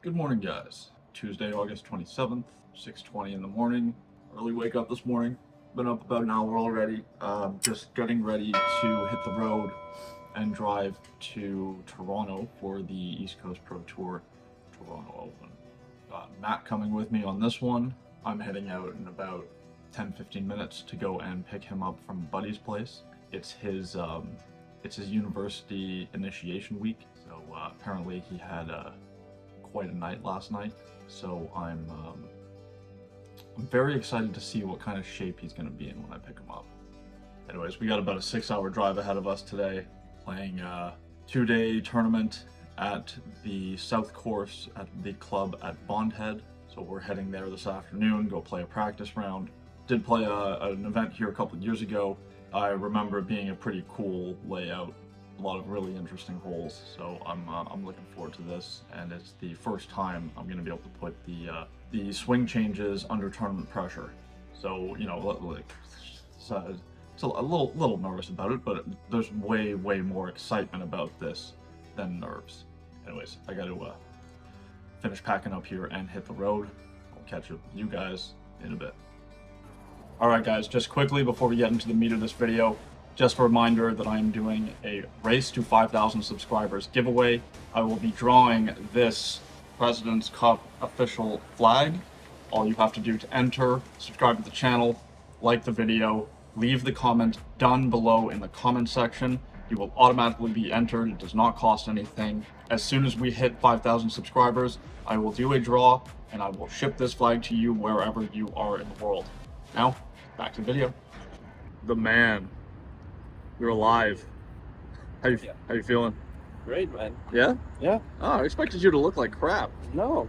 Good morning, guys. Tuesday, August 27th, 6:20 in the morning. Early wake up this morning. Been up about an hour already. Just getting ready to hit the road and drive to Toronto for the East Coast Pro Tour Toronto Open. Matt coming with me on this one. I'm heading out in about 10-15 minutes to go and pick him up from Buddy's place. It's his university initiation week, so apparently he had quite a night last night. So I'm very excited to see what kind of shape he's going to be in when I pick him up. Anyways, we got about a 6-hour drive ahead of us today, playing a 2-day tournament at the South Course at the club at Bondhead. So we're heading there this afternoon, go play a practice round. Did play an event here a couple of years ago. I remember it being a pretty cool layout, a lot of really interesting holes. So I'm looking forward to this, and it's the first time I'm going to be able to put the swing changes under tournament pressure. So it's a little nervous about it, but there's way more excitement about this than nerves. Anyways, I got to finish packing up here and hit the road. I'll catch up with you guys in a bit. Alright guys, just quickly before we get into the meat of this video, just a reminder that I am doing a Race to 5,000 subscribers giveaway. I will be drawing this President's Cup official flag. All you have to do to enter, subscribe to the channel, like the video, leave the comment down below in the comment section. You will automatically be entered. It does not cost anything. As soon as we hit 5,000 subscribers, I will do a draw and I will ship this flag to you wherever you are in the world. Now, back to the video. The man. You're alive. How you feeling? Great, man. Yeah? Yeah. Oh, I expected you to look like crap. No.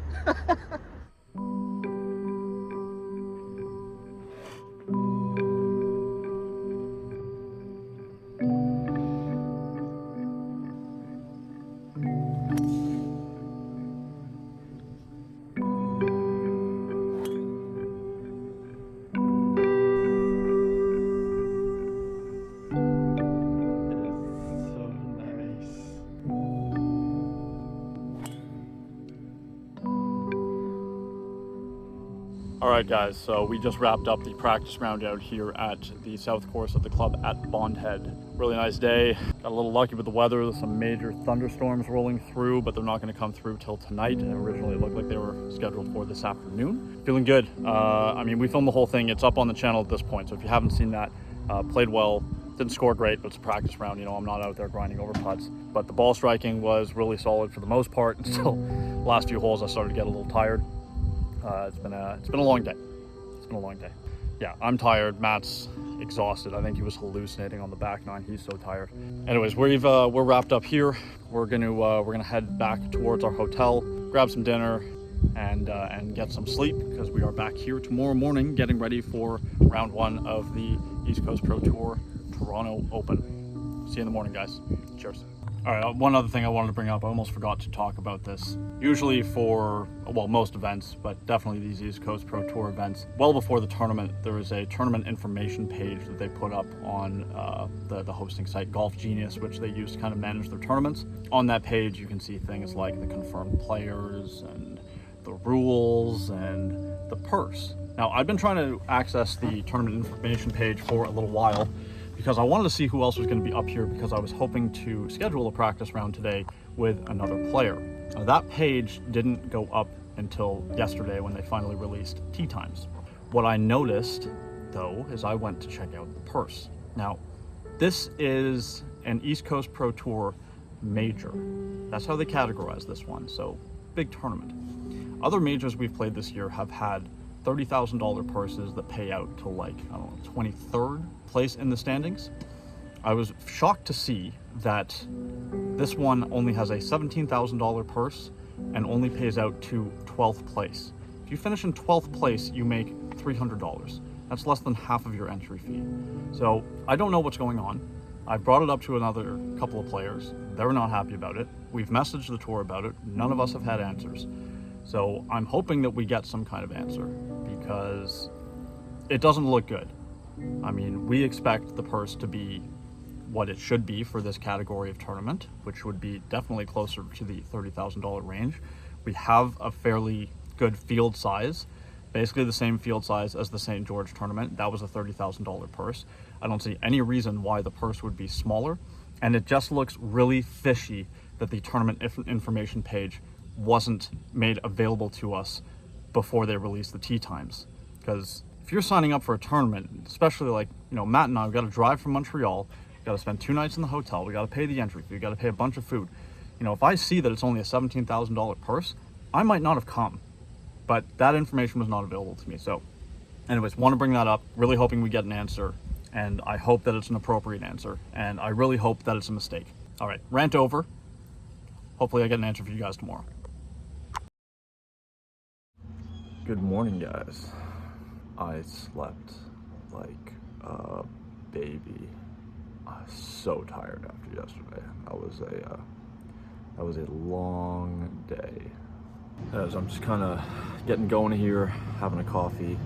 Alright guys, so we just wrapped up the practice round out here at the South Course of the club at Bondhead. Really nice day. Got a little lucky with the weather. There's some major thunderstorms rolling through, but they're not going to come through till tonight. And originally it looked like they were scheduled for this afternoon. Feeling good. I mean, we filmed the whole thing. It's up on the channel at this point, so if you haven't seen that, played well. Didn't score great, but it's a practice round. You know, I'm not out there grinding over putts. But the ball striking was really solid for the most part until last few holes I started to get a little tired. It's been a long day. It's been a long day. Yeah, I'm tired. Matt's exhausted. I think he was hallucinating on the back nine. He's so tired. Anyways, we're wrapped up here. We're gonna head back towards our hotel, grab some dinner, and get some sleep because we are back here tomorrow morning getting ready for round one of the East Coast Pro Tour Toronto Open. See you in the morning, guys. Cheers. All right, one other thing I wanted to bring up, I almost forgot to talk about this. Usually for, well, most events, but definitely these East Coast Pro Tour events, well before the tournament, there is a tournament information page that they put up on the hosting site, Golf Genius, which they use to kind of manage their tournaments. On that page, you can see things like the confirmed players and the rules and the purse. Now, I've been trying to access the tournament information page for a little while, because I wanted to see who else was going to be up here because I was hoping to schedule a practice round today with another player. Now, that page didn't go up until yesterday when they finally released tee times. What I noticed, though, is I went to check out the purse. Now, this is an East Coast Pro Tour major. That's how they categorize this one, so big tournament. Other majors we've played this year have had $30,000 purses that pay out to, like, I don't know, 23rd place in the standings. I was shocked to see that this one only has a $17,000 purse and only pays out to 12th place. If you finish in 12th place, you make $300. That's less than half of your entry fee. So I don't know what's going on. I brought it up to another couple of players. They're not happy about it. We've messaged the tour about it. None of us have had answers. So I'm hoping that we get some kind of answer because it doesn't look good. I mean, we expect the purse to be what it should be for this category of tournament, which would be definitely closer to the $30,000 range. We have a fairly good field size, basically the same field size as the St. George tournament. That was a $30,000 purse. I don't see any reason why the purse would be smaller, and it just looks really fishy that the tournament information page wasn't made available to us before they released the tee times. Because if you're signing up for a tournament, especially like, Matt and I, we've got to drive from Montreal, we've got to spend 2 nights in the hotel, we got to pay the entry fee, we got to pay a bunch of food. If I see that it's only a $17,000 purse, I might not have come, but that information was not available to me. So anyways, want to bring that up, really hoping we get an answer, and I hope that it's an appropriate answer, and I really hope that it's a mistake. All right, rant over. Hopefully I get an answer for you guys tomorrow. Good morning, guys. I slept like a baby. I was so tired after yesterday. That was a long day. As I'm just kind of getting going here, having a coffee,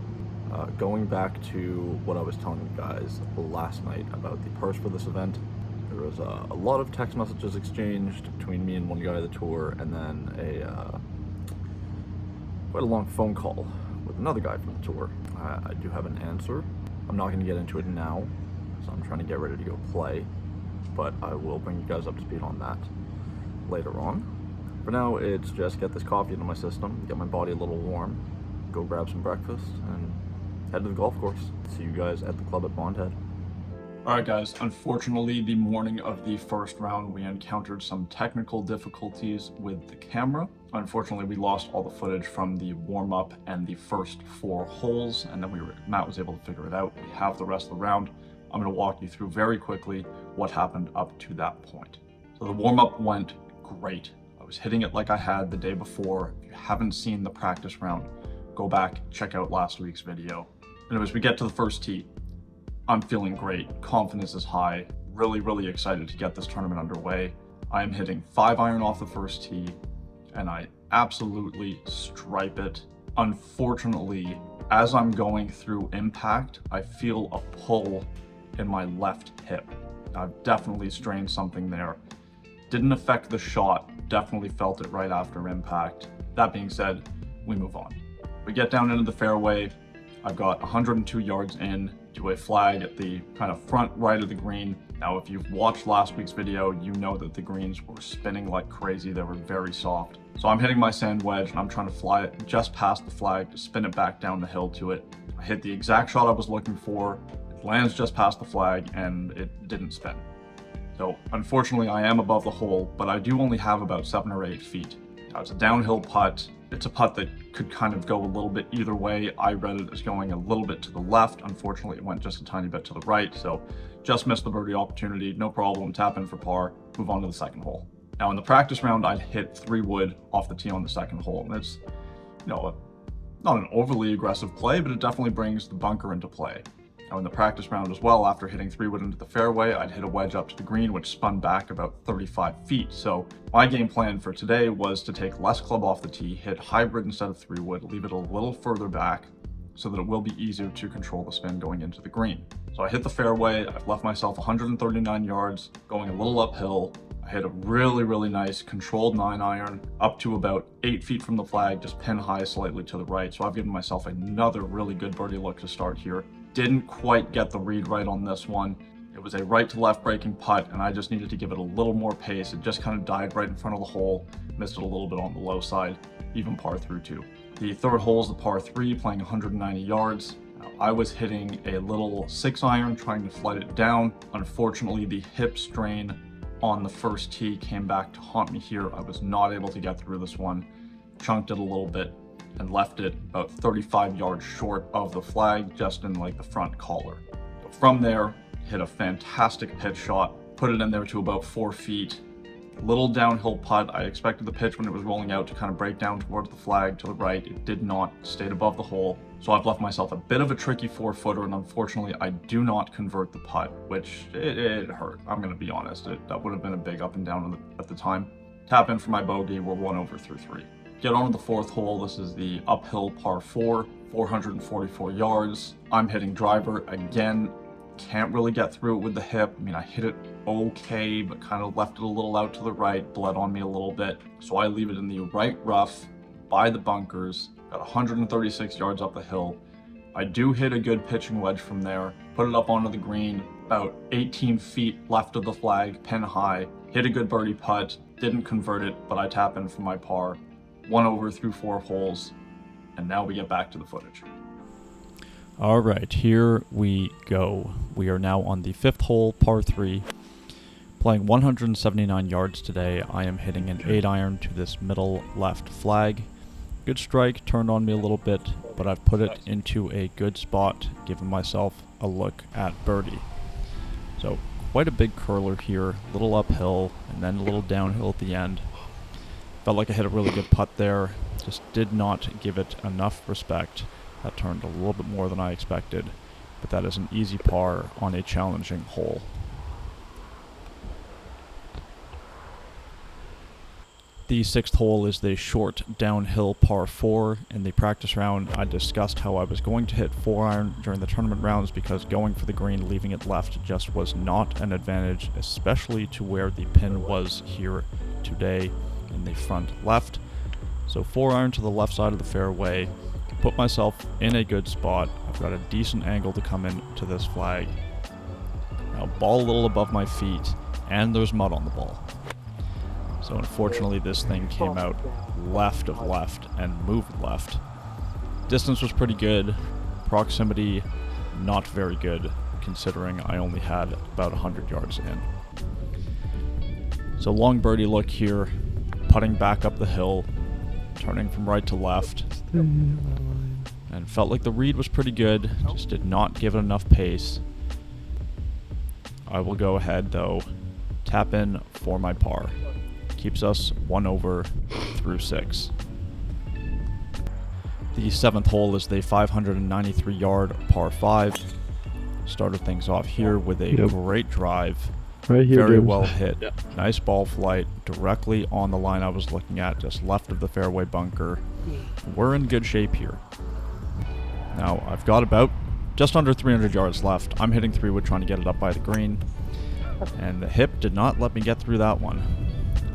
going back to what I was telling you guys last night about the purse for this event. There was a lot of text messages exchanged between me and one guy at the tour, and then quite a long phone call with another guy from the tour. I do have an answer. I'm not going to get into it now, so I'm trying to get ready to go play, but I will bring you guys up to speed on that later on. For now, it's just get this coffee into my system, get my body a little warm, go grab some breakfast, and head to the golf course. See you guys at the club at Bondhead. All right, guys, unfortunately, the morning of the first round, we encountered some technical difficulties with the camera. Unfortunately, we lost all the footage from the warm-up and the first 4 holes, and then Matt was able to figure it out. We have the rest of the round. I'm going to walk you through very quickly what happened up to that point. So the warm-up went great. I was hitting it like I had the day before. If you haven't seen the practice round, go back, check out last week's video. Anyways, we get to the first tee. I'm feeling great. Confidence is high. Really, really excited to get this tournament underway. I am hitting 5-iron off the first tee, and I absolutely stripe it. Unfortunately, as I'm going through impact, I feel a pull in my left hip. I've definitely strained something there. Didn't affect the shot, definitely felt it right after impact. That being said, we move on. We get down into the fairway. I've got 102 yards in to a flag at the kind of front right of the green. Now, if you've watched last week's video, you know that the greens were spinning like crazy. They were very soft. So I'm hitting my sand wedge and I'm trying to fly it just past the flag to spin it back down the hill to it. I hit the exact shot I was looking for. It lands just past the flag and it didn't spin. So unfortunately, I am above the hole, but I do only have about 7 or 8 feet. Now, it's a downhill putt. It's a putt that could kind of go a little bit either way. I read it as going a little bit to the left. Unfortunately, it went just a tiny bit to the right, so just missed the birdie opportunity. No problem, tap in for par, move on to the second hole. Now, in the practice round, I'd hit 3 wood off the tee on the second hole, and it's, not an overly aggressive play, but it definitely brings the bunker into play. Now, in the practice round as well, after hitting 3 wood into the fairway, I'd hit a wedge up to the green, which spun back about 35 feet. So my game plan for today was to take less club off the tee, hit hybrid instead of 3 wood, leave it a little further back so that it will be easier to control the spin going into the green. So I hit the fairway, I've left myself 139 yards, going a little uphill. I hit a really, really nice controlled 9-iron up to about 8 feet from the flag, just pin high slightly to the right. So I've given myself another really good birdie look to start here. Didn't quite get the read right on this one. It was a right to left breaking putt, and I just needed to give it a little more pace. It just kind of died right in front of the hole, missed it a little bit on the low side, even par through 2. The third hole is the par 3, playing 190 yards. I was hitting a little 6-iron, trying to flight it down. Unfortunately, the hip strain on the first tee came back to haunt me here. I was not able to get through this one, chunked it a little bit, and left it about 35 yards short of the flag, just in like the front collar. So from there, hit a fantastic pitch shot, put it in there to about 4 feet. Little downhill putt. I expected the pitch when it was rolling out to kind of break down towards the flag to the right. It did not, stayed above the hole. So I've left myself a bit of a tricky 4-footer, and unfortunately I do not convert the putt, which it hurt. I'm gonna be honest, that would have been a big up and down at the time. Tap in for my bogey, we're 1 over through 3. Get on to the 4th hole. This is the uphill par 4, 444 yards. I'm hitting driver again. Can't really get through it with the hip. I mean, I hit it okay, but kind of left it a little out to the right, bled on me a little bit. So I leave it in the right rough, by the bunkers, got 136 yards up the hill. I do hit a good pitching wedge from there, put it up onto the green, about 18 feet left of the flag, pin high, hit a good birdie putt, didn't convert it, but I tap in for my par, 1 over through 4 holes, and now we get back to the footage. All right, here we go. We are now on the 5th hole, par 3. Playing 179 yards today. I am hitting an 8-iron to this middle left flag. Good strike, turned on me a little bit, but I've put it into a good spot, giving myself a look at birdie. So, quite a big curler here, little uphill, and then a little downhill at the end. Felt like I hit a really good putt there, just did not give it enough respect. That turned a little bit more than I expected, but that is an easy par on a challenging hole. The 6th hole is the short downhill par 4. In the practice round, I discussed how I was going to hit 4-iron during the tournament rounds because going for the green, leaving it left, just was not an advantage, especially to where the pin was here today in the front left. So 4-iron to the left side of the fairway. Put myself in a good spot. I've got a decent angle to come in to this flag. Now ball a little above my feet, and there's mud on the ball. So unfortunately this thing came out left of left and moved left. Distance was pretty good. Proximity not very good, considering I only had about 100 yards in. So long birdie look here, putting back up the hill, turning from right to left. And felt like the read was pretty good, just did not give it enough pace. I will go ahead though, tap in for my par. Keeps us 1 over through 6. The 7th hole is the 593-yard par 5. Started things off here with a great drive. Right here, very James. well hit. Nice ball flight directly on the line I was looking at, just left of the fairway bunker. We're in good shape here. Now, I've got about just under 300 yards left. I'm hitting 3-wood trying to get it up by the green. And the hip did not let me get through that one.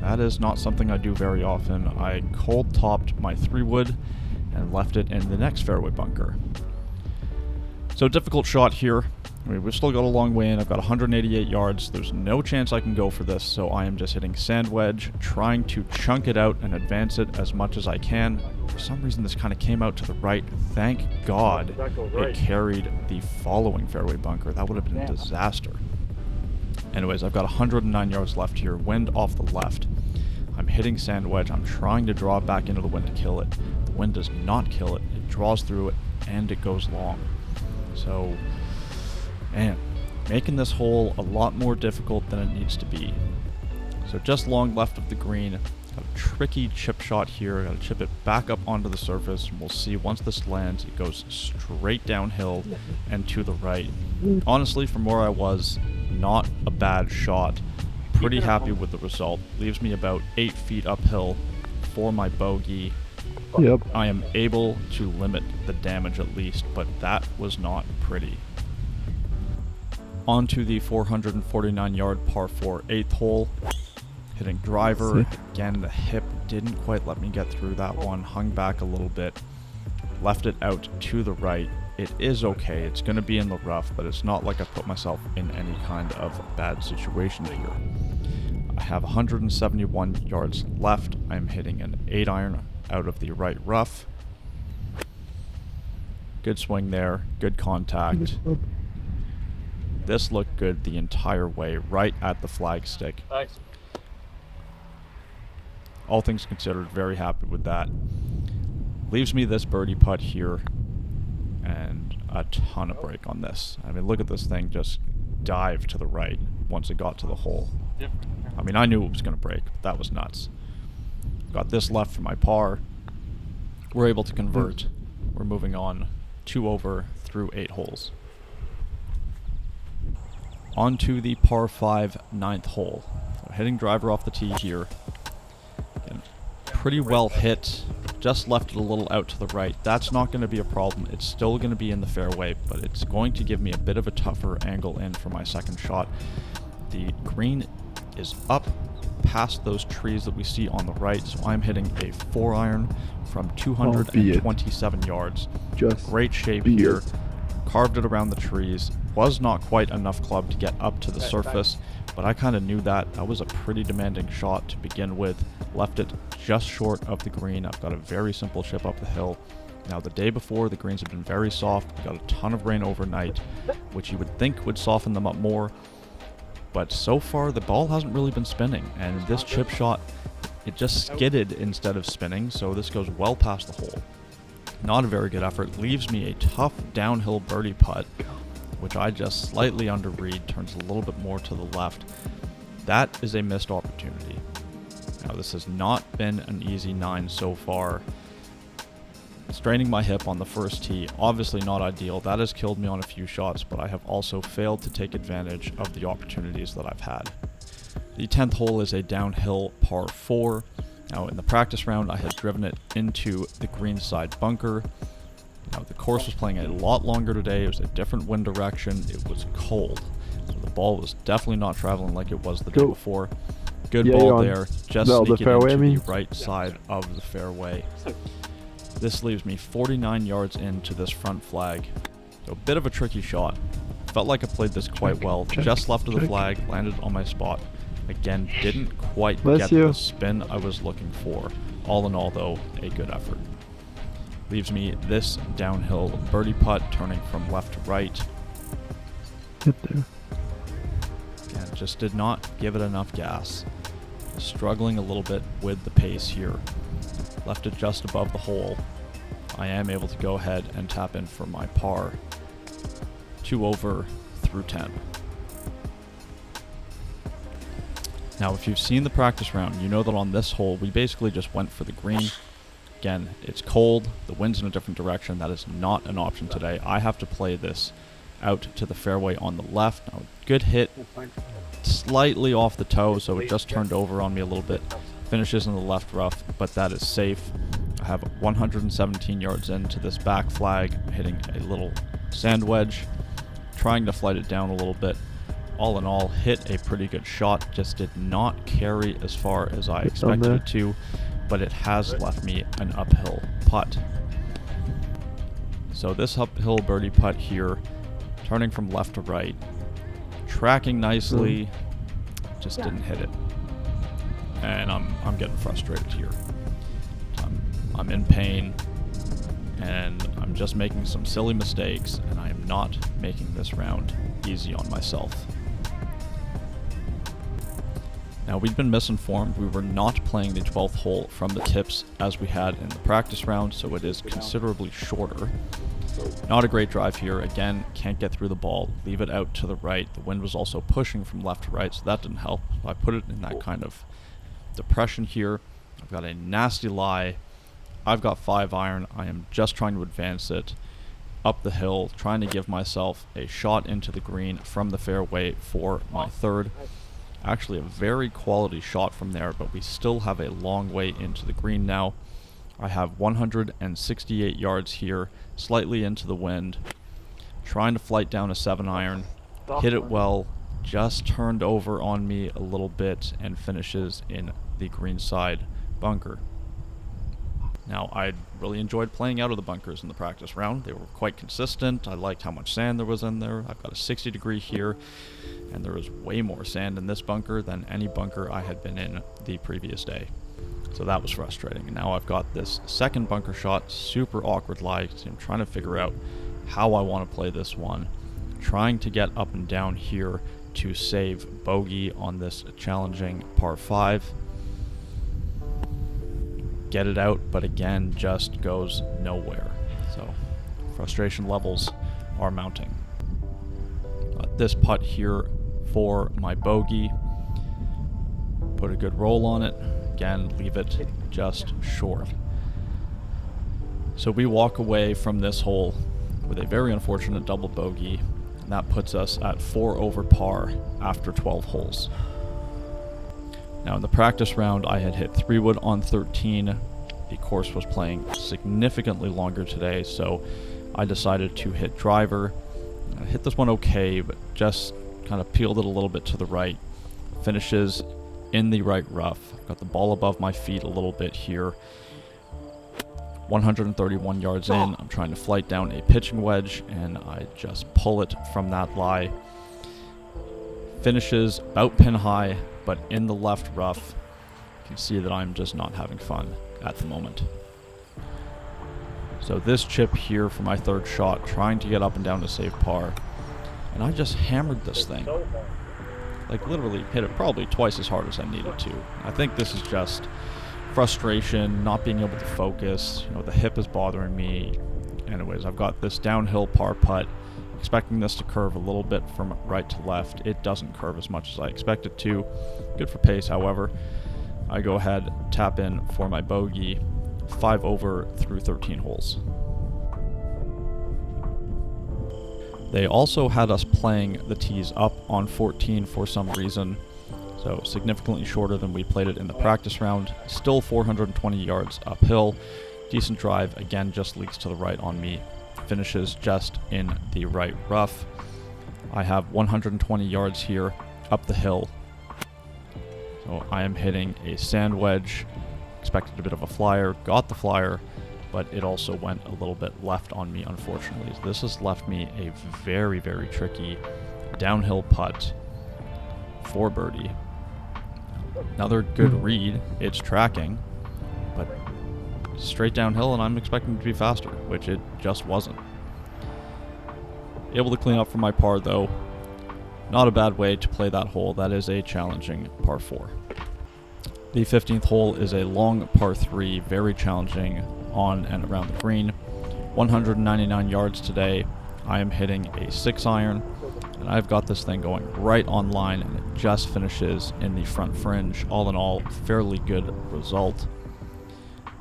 That is not something I do very often. I cold topped my 3-wood and left it in the next fairway bunker. So difficult shot here. I mean, we've still got a long way in. I've got 188 yards. There's no chance I can go for this, so I am just hitting sand wedge, trying to chunk it out and advance it as much as I can. For some reason, this kind of came out to the right. Thank God it carried the following fairway bunker. That would have been a disaster. Anyways, I've got 109 yards left here, wind off the left. I'm hitting sand wedge. I'm trying to draw it back into the wind to kill it. The wind does not kill it. It draws through it, and it goes long. So, man, making this hole a lot more difficult than it needs to be. So just long left of the green. Got a tricky chip shot here. Got to chip it back up onto the surface. And we'll see once this lands, it goes straight downhill and to the right. Honestly, from where I was, not a bad shot. Pretty happy with the result. Leaves me about 8 feet uphill for my bogey. Yep. I am able to limit the damage at least, but that was not pretty. On to the 449-yard par 4 8th hole. Hitting driver. Again, the hip didn't quite let me get through that one. Hung back a little bit. Left it out to the right. It is okay. It's going to be in the rough, but it's not like I put myself in any kind of bad situation here. I have 171 yards left. I'm hitting an 8-iron out of the right rough. Good swing there. Good contact. This looked good the entire way, right at the flagstick. Thanks. All things considered, very happy with that. Leaves me this birdie putt here, and a ton of break on this. I mean, look at this thing just dive to the right once it got to the hole. Yep. I mean, I knew it was going to break. That was nuts. Got this left for my par. We're able to convert. We're moving on 2 over through 8 holes. On to the par 5 9th hole. So hitting driver off the tee here. Again, pretty well hit. Just left it a little out to the right. That's not going to be a problem. It's still going to be in the fairway, but it's going to give me a bit of a tougher angle in for my second shot. The green is up past those trees that we see on the right. So I'm hitting a 4-iron from 227 yards. Just Great shape be here. it. Carved it around the trees. Was not quite enough club to get up to the surface, but I kind of knew that. That was a pretty demanding shot to begin with. Left it just short of the green. I've got a very simple chip up the hill. Now, the day before, the greens have been very soft. We got a ton of rain overnight, which you would think would soften them up more. But so far, the ball hasn't really been spinning, and this chip shot, it just skidded instead of spinning, so this goes well past the hole. Not a very good effort. Leaves me a tough downhill birdie putt, which I just slightly underread, turns a little bit more to the left. That is a missed opportunity. Now, this has not been an easy 9 so far. Straining my hip on the first tee, obviously not ideal. That has killed me on a few shots, but I have also failed to take advantage of the opportunities that I've had. The 10th hole is a downhill par 4. Now, in the practice round, I had driven it into the greenside bunker. Now, the course was playing a lot longer today. It was a different wind direction. It was cold. So the ball was definitely not traveling like it was the day before. Good Yeah, ball you're on. there. Just No, the sneaking fairway, I into mean. the right side of the fairway. This leaves me 49 yards into this front flag. So a bit of a tricky shot. Felt like I played this quite well. Just left of the flag, landed on my spot. Again, didn't quite Bless get you. the spin I was looking for. All in all, though, a good effort. Leaves me this downhill birdie putt, turning from left to right. Get there. And just did not give it enough gas. Struggling a little bit with the pace here. Left it just above the hole. I am able to go ahead and tap in for my par. 2 over through 10. Now, if you've seen the practice round, you know that on this hole, we basically just went for the green. Again, it's cold, the wind's in a different direction. That is not an option today. I have to play this out to the fairway on the left. Now, good hit, slightly off the toe, so it just turned over on me a little bit. Finishes in the left rough, but that is safe. I have 117 yards into this back flag, hitting a little sand wedge, trying to flight it down a little bit. All in all, hit a pretty good shot, just did not carry as far as I expected it to, but it has left me an uphill putt. So this uphill birdie putt here, turning from left to right, tracking nicely, just didn't hit it. And I'm getting frustrated here. I'm in pain, and I'm just making some silly mistakes, and I am not making this round easy on myself. Now, we've been misinformed. We were not playing the 12th hole from the tips as we had in the practice round, so it is considerably shorter. Not a great drive here. Again, can't get through the ball. Leave it out to the right. The wind was also pushing from left to right, so that didn't help. So I put it in that kind of depression here. I've got a nasty lie. I've got 5-iron. I am just trying to advance it up the hill, trying to give myself a shot into the green from the fairway for my third. Actually, a very quality shot from there, but we still have a long way into the green now. I have 168 yards here, slightly into the wind, trying to flight down a 7-iron, hit it well, just turned over on me a little bit, and finishes in the greenside bunker. Now, I really enjoyed playing out of the bunkers in the practice round. They were quite consistent. I liked how much sand there was in there. I've got a 60-degree here, and there is way more sand in this bunker than any bunker I had been in the previous day. So that was frustrating. And now I've got this second bunker shot, super awkward lie. I'm trying to figure out how I want to play this one. Trying to get up and down here to save bogey on this challenging par 5. Get it out, but again, just goes nowhere. So frustration levels are mounting. This putt here for my bogey. Put a good roll on it. Again, leave it just short. So we walk away from this hole with a very unfortunate double bogey, and that puts us at 4 over par after 12 holes. Now, in the practice round, I had hit 3-wood on 13. The course was playing significantly longer today, so I decided to hit driver. I hit this one okay, but just kind of peeled it a little bit to the right. Finishes in the right rough. I've got the ball above my feet a little bit here. 131 yards in, I'm trying to flight down a pitching wedge, and I just pull it from that lie. Finishes about pin high, but in the left rough. You can see that I'm just not having fun at the moment. So this chip here for my third shot, trying to get up and down to save par. And I just hammered this thing. Like literally hit it probably twice as hard as I needed to. I think this is just frustration, not being able to focus. You know, the hip is bothering me. Anyways, I've got this downhill par putt, expecting this to curve a little bit from right to left. It doesn't curve as much as I expect it to. Good for pace, however. I go ahead, tap in for my bogey, 5 over through 13 holes. They also had us playing the tees up on 14 for some reason, so significantly shorter than we played it in the practice round. Still 420 yards uphill. Decent drive, again, just leaks to the right on me. Finishes just in the right rough. I have 120 yards here up the hill. So I am hitting a sand wedge. Expected a bit of a flyer, got the flyer, but it also went a little bit left on me, unfortunately. This has left me a very, very tricky downhill putt for birdie. Another good read. It's tracking, but straight downhill, and I'm expecting it to be faster, which it just wasn't. Able to clean up for my par, though. Not a bad way to play that hole. That is a challenging par 4. The 15th hole is a long par 3, very challenging on and around the green. 199 yards today. I am hitting a 6 iron, and I've got this thing going right on line, and it just finishes in the front fringe. All in all, fairly good result.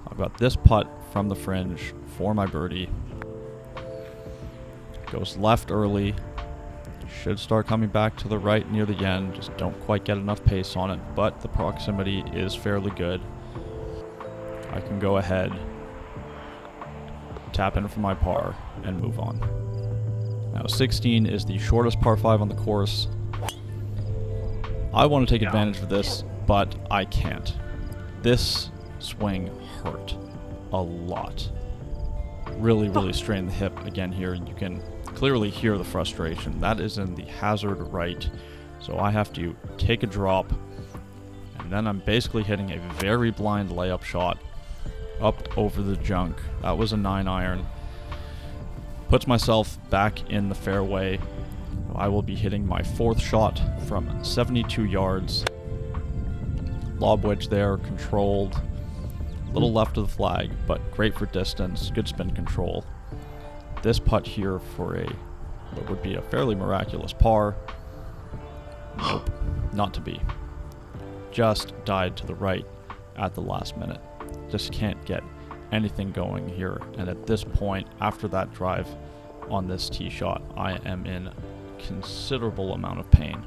I've got this putt from the fringe for my birdie. Goes left early. Should start coming back to the right near the end. Just don't quite get enough pace on it, but the proximity is fairly good. I can go ahead, tap in for my par, and move on. Now 16 is the shortest par 5 on the course. I want to take advantage of this, but I can't. This swing hurt a lot. Really, really strained the hip again here. You can clearly hear the frustration. That is in the hazard right. So I have to take a drop, and then I'm basically hitting a very blind layup shot up over the junk. That was a 9 iron. Puts myself back in the fairway. I will be hitting my 4th shot from 72 yards. Lob wedge there, controlled. A little left of the flag, but great for distance, good spin control. This putt here for what would be a fairly miraculous par. Nope, not to be. Just died to the right at the last minute. Just can't get anything going here. And at this point, after that drive on this tee shot, I am in considerable amount of pain.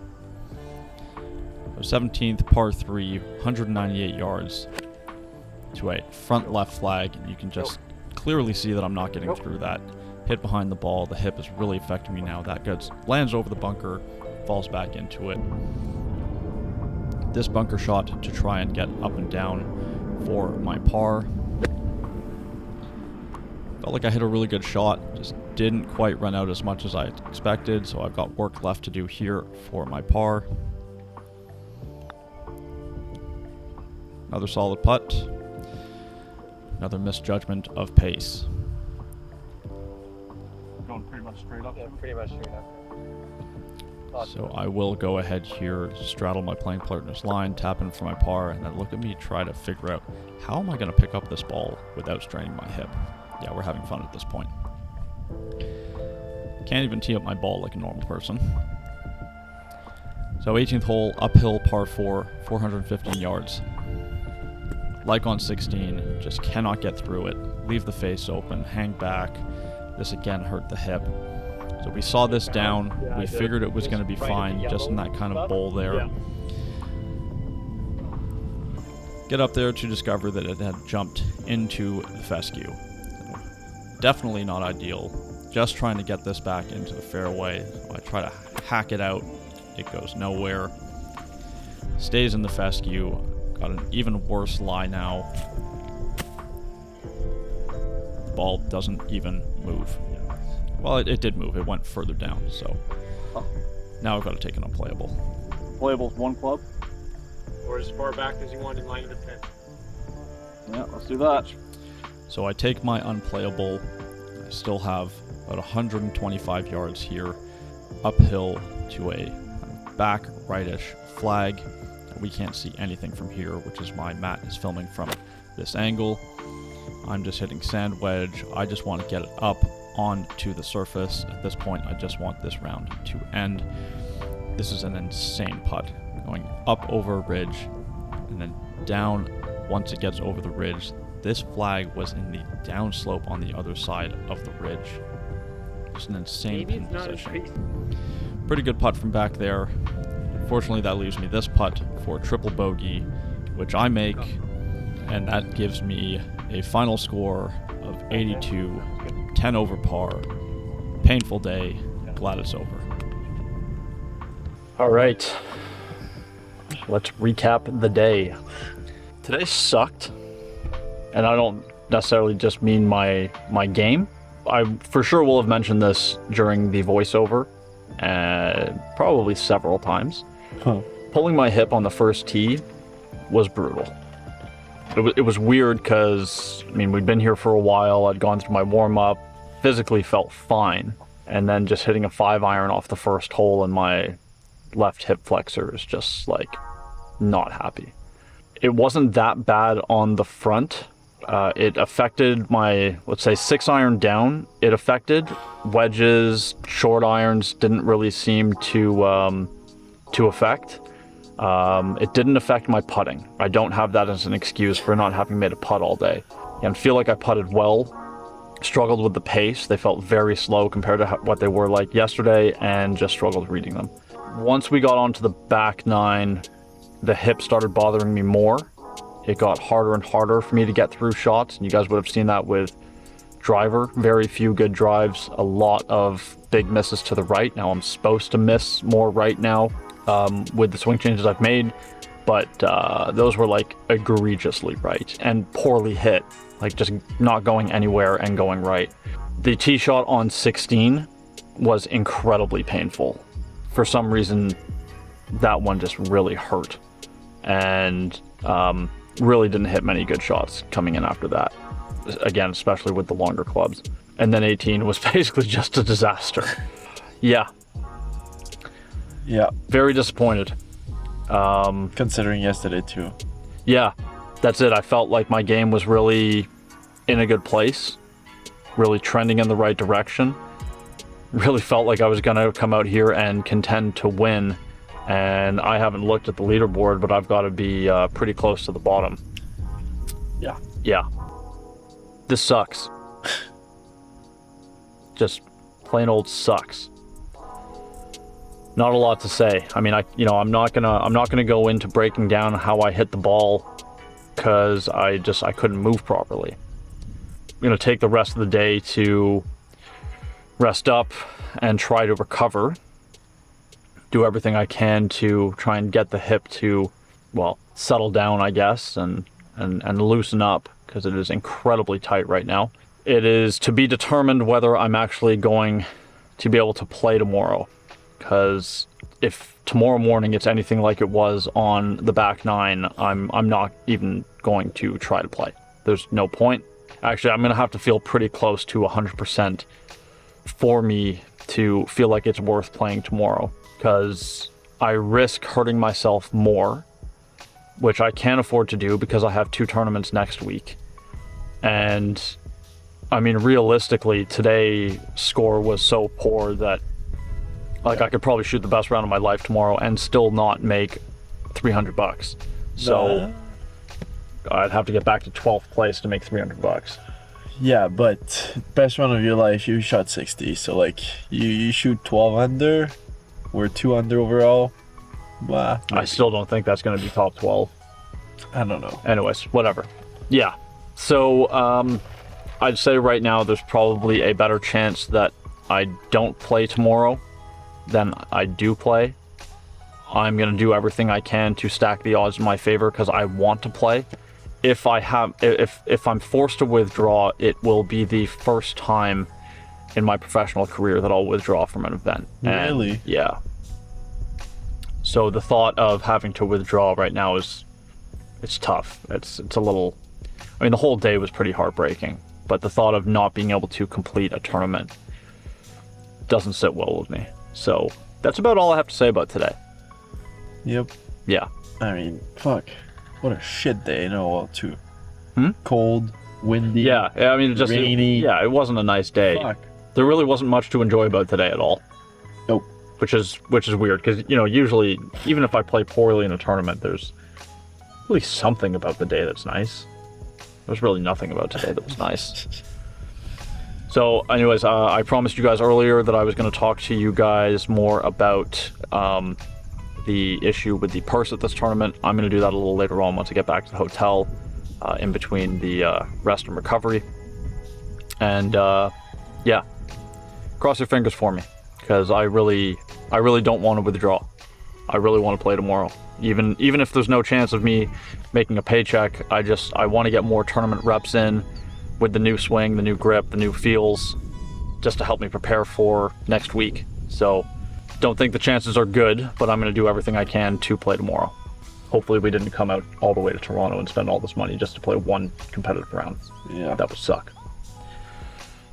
So 17th par 3, 198 yards to a front left flag. You can just clearly see that I'm not getting through that. Hit behind the ball. The hip is really affecting me now. That lands over the bunker, falls back into it. This bunker shot to try and get up and down for my par. Felt like I hit a really good shot, just didn't quite run out as much as I expected, so I've got work left to do here for my par. Another solid putt. Another misjudgment of pace. Going pretty much straight up. Yeah, pretty much straight up. So I will go ahead here, straddle my playing partner's line, tap in for my par, and then look at me try to figure out how am I going to pick up this ball without straining my hip. Yeah, we're having fun at this point. Can't even tee up my ball like a normal person. So 18th hole, uphill par 4, 415 yards. Like on 16, just cannot get through it. Leave the face open, hang back. This again hurt the hip. So we saw this down. We figured it was going to be fine, just in that kind of bowl there. Get up there to discover that it had jumped into the fescue. Definitely not ideal. Just trying to get this back into the fairway. I try to hack it out. It goes nowhere. Stays in the fescue. Got an even worse lie now. The ball doesn't even move. Well, it did move. It went further down, so now I've got to take an unplayable. Playable's one club. Or as far back as you want in line of the pin. Yeah, let's do that. So I take my unplayable. I still have about 125 yards here, uphill to a back rightish flag. We can't see anything from here, which is why Matt is filming from this angle. I'm just hitting sand wedge. I just want to get it up onto the surface. At this point, I just want this round to end. This is an insane putt, going up over a ridge and then down once it gets over the ridge. This flag was in the downslope on the other side of the ridge. Just an insane pin position. Pretty good putt from back there. Unfortunately, that leaves me this putt for triple bogey, which I make, and that gives me a final score of 82, 10 over par. Painful day. Glad it's over. All right, let's recap the day. Today sucked, and I don't necessarily just mean my game. I for sure will have mentioned this during the voiceover, probably several times. Pulling my hip on the first tee was brutal. It was weird because, I mean, we'd been here for a while. I'd gone through my warm-up, physically felt fine, and then just hitting a 5-iron off the first hole in my left hip flexor is just like not happy. It wasn't that bad on the front. It affected my, let's say, 6-iron down. It affected wedges, short irons didn't really seem to affect. It didn't affect my putting. I don't have that as an excuse for not having made a putt all day. And feel like I putted well. Struggled with the pace. They felt very slow compared to what they were like yesterday, and just struggled reading them. Once we got onto the back nine, the hip started bothering me more. It got harder and harder for me to get through shots, and you guys would have seen that with driver. Very few good drives, a lot of big misses to the right. Now I'm supposed to miss more right now with the swing changes I've made, but those were like egregiously right and poorly hit, like just not going anywhere and going right. The tee shot on 16 was incredibly painful. For some reason, that one just really hurt, and really didn't hit many good shots coming in after that. Again, especially with the longer clubs. And then 18 was basically just a disaster. Yeah. Very disappointed. Considering yesterday too. Yeah, that's it. I felt like my game was really in a good place, really trending in the right direction. Really felt like I was going to come out here and contend to win. And I haven't looked at the leaderboard, but I've got to be pretty close to the bottom. Yeah. This sucks. Just plain old sucks. Not a lot to say. I mean, I'm not gonna go into breaking down how I hit the ball, because I couldn't move properly. I'm gonna take the rest of the day to rest up and try to recover. Do everything I can to try and get the hip to, well, settle down, I guess, and loosen up, because it is incredibly tight right now. It is to be determined whether I'm actually going to be able to play tomorrow, because if tomorrow morning it's anything like it was on the back nine, I'm not even going to try to play. There's no point. Actually, I'm going to have to feel pretty close to 100% for me to feel like it's worth playing tomorrow, because I risk hurting myself more, which I can't afford to do because I have 2 tournaments next week. And I mean, realistically, today's score was so poor that I could probably shoot the best round of my life tomorrow and still not make $300. So I'd have to get back to 12th place to make $300. Yeah, but best round of your life, you shot 60. So like you shoot 12 under, we're 2 under overall. Well, I still don't think that's going to be top 12. I don't know. Anyways, whatever. Yeah. So I'd say right now there's probably a better chance that I don't play tomorrow than I do play. I'm going to do everything I can to stack the odds in my favor because I want to play. If I'm forced to withdraw, it will be the first time in my professional career that I'll withdraw from an event. And, Really? yeah. So the thought of having to withdraw right now it's tough. It's a little, I mean, the whole day was pretty heartbreaking, but the thought of not being able to complete a tournament doesn't sit well with me. So that's about all I have to say about today. Yep. Yeah. I mean, fuck. What a shit day, too. Hmm? Cold, windy. Yeah, I mean, rainy. it wasn't a nice day. Fuck. There really wasn't much to enjoy about today at all. Nope. Which is weird because usually even if I play poorly in a tournament, there's really something about the day that's nice. There's really nothing about today that was nice. So, anyways, I promised you guys earlier that I was going to talk to you guys more about the issue with the purse at this tournament. I'm going to do that a little later on once I get back to the hotel, in between the rest and recovery. And yeah, cross your fingers for me because I really don't want to withdraw. I really want to play tomorrow. Even if there's no chance of me making a paycheck, I want to get more tournament reps in with the new swing, the new grip, the new feels, just to help me prepare for next week. So don't think the chances are good, but I'm going to do everything I can to play tomorrow. Hopefully we didn't come out all the way to Toronto and spend all this money just to play one competitive round. Yeah. That would suck.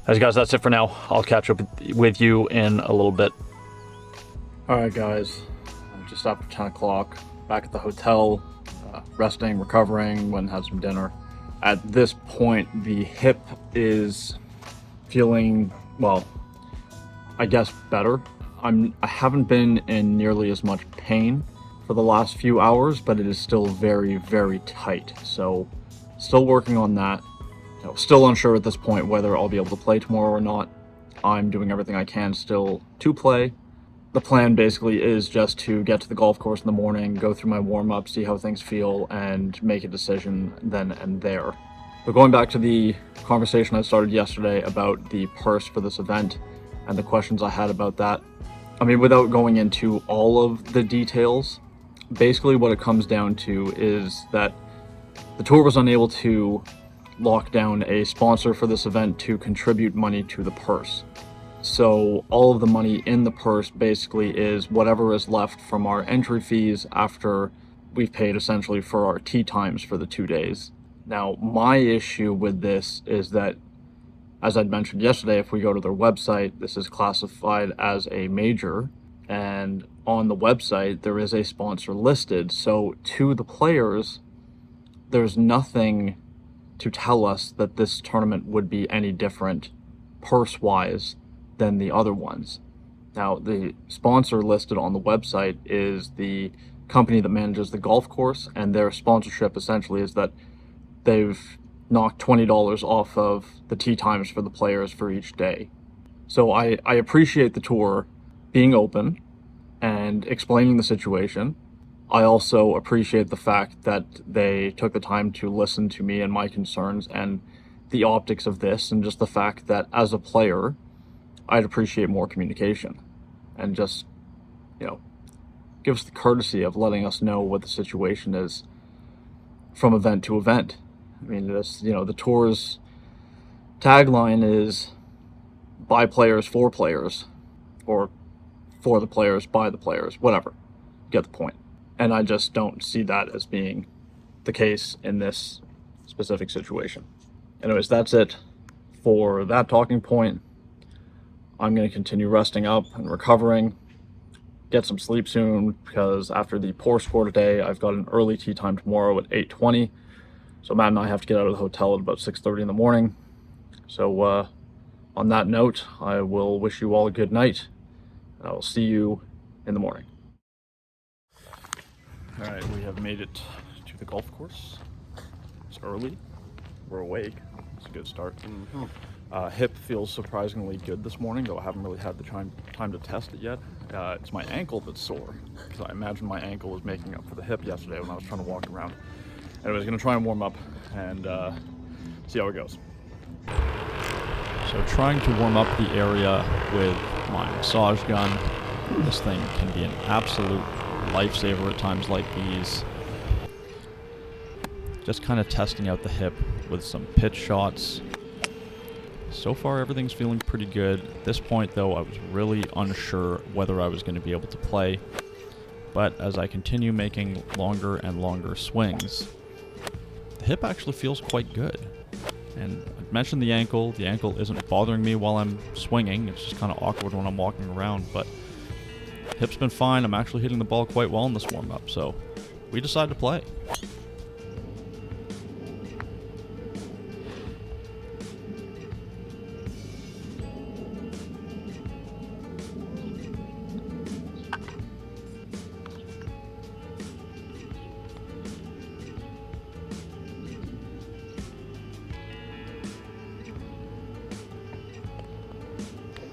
As guys, that's it for now. I'll catch up with you in a little bit. All right, guys. Just after 10 o'clock, back at the hotel, resting, recovering, went and had some dinner. At this point, the hip is feeling, well, I guess better. I haven't been in nearly as much pain for the last few hours, but it is still very, very tight. So still working on that. Still unsure at this point whether I'll be able to play tomorrow or not. I'm doing everything I can still to play. The plan basically is just to get to the golf course in the morning, go through my warm-up, see how things feel, and make a decision then and there. But going back to the conversation I started yesterday about the purse for this event and the questions I had about that, I mean, without going into all of the details, basically what it comes down to is that the tour was unable to lock down a sponsor for this event to contribute money to the purse. So all of the money in the purse basically is whatever is left from our entry fees after we've paid essentially for our tee times for the 2 days. Now, my issue with this is that, as I'd mentioned yesterday, if we go to their website, this is classified as a major, and on the website there is a sponsor listed. So to the players, there's nothing to tell us that this tournament would be any different purse-wise than the other ones. Now, the sponsor listed on the website is the company that manages the golf course, and their sponsorship essentially is that they've knocked $20 off of the tee times for the players for each day. So I appreciate the tour being open and explaining the situation. I also appreciate the fact that they took the time to listen to me and my concerns and the optics of this, and just the fact that as a player, I'd appreciate more communication and just, give us the courtesy of letting us know what the situation is from event to event. I mean, the tour's tagline is by players for players, or for the players by the players, whatever. Get the point. And I just don't see that as being the case in this specific situation. Anyways, that's it for that talking point. I'm going to continue resting up and recovering, get some sleep soon, because after the poor score today, I've got an early tee time tomorrow at 8:20. So Matt and I have to get out of the hotel at about 6:30 in the morning. So on that note, I will wish you all a good night. I will see you in the morning. All right, we have made it to the golf course. It's early. We're awake. It's a good start. Hip feels surprisingly good this morning, though I haven't really had the time to test it yet. It's my ankle that's sore, because I imagine my ankle was making up for the hip yesterday when I was trying to walk around. Anyways, gonna try and warm up and see how it goes. So trying to warm up the area with my massage gun. This thing can be an absolute lifesaver at times like these. Just kind of testing out the hip with some pitch shots. So far, everything's feeling pretty good. At this point, though, I was really unsure whether I was going to be able to play. But as I continue making longer and longer swings, the hip actually feels quite good. And I mentioned the ankle. The ankle isn't bothering me while I'm swinging. It's just kind of awkward when I'm walking around. But hip's been fine. I'm actually hitting the ball quite well in this warm-up. So we decided to play.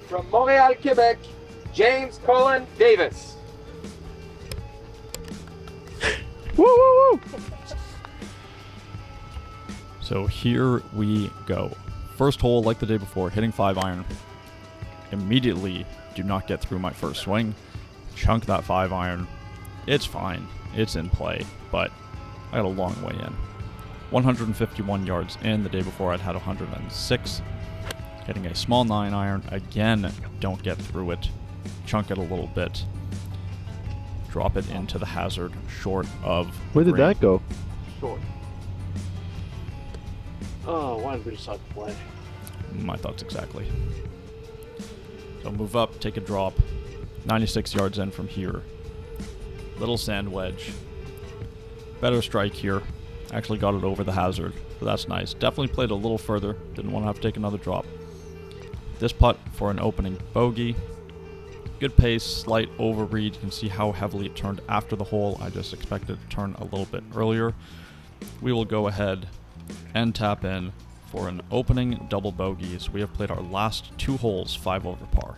From Montreal, Quebec, James Colin Davis. So here we go. First hole, like the day before, hitting 5-iron. Immediately do not get through my first swing. Chunk that 5-iron. It's fine. It's in play, but I got a long way in. 151 yards in. The day before I'd had 106. Hitting a small 9-iron. Again, don't get through it. Chunk it a little bit. Drop it into the hazard short of Where did green. that go? Short. Oh, why did we decide to play? My thoughts exactly. So move up, take a drop. 96 yards in from here. Little sand wedge. Better strike here. Actually got it over the hazard, so that's nice. Definitely played a little further. Didn't want to have to take another drop. This putt for an opening bogey. Good pace, slight overread. You can see how heavily it turned after the hole. I just expected it to turn a little bit earlier. We will go ahead and tap in for an opening double bogey. So we have played our last 2 holes 5 over par.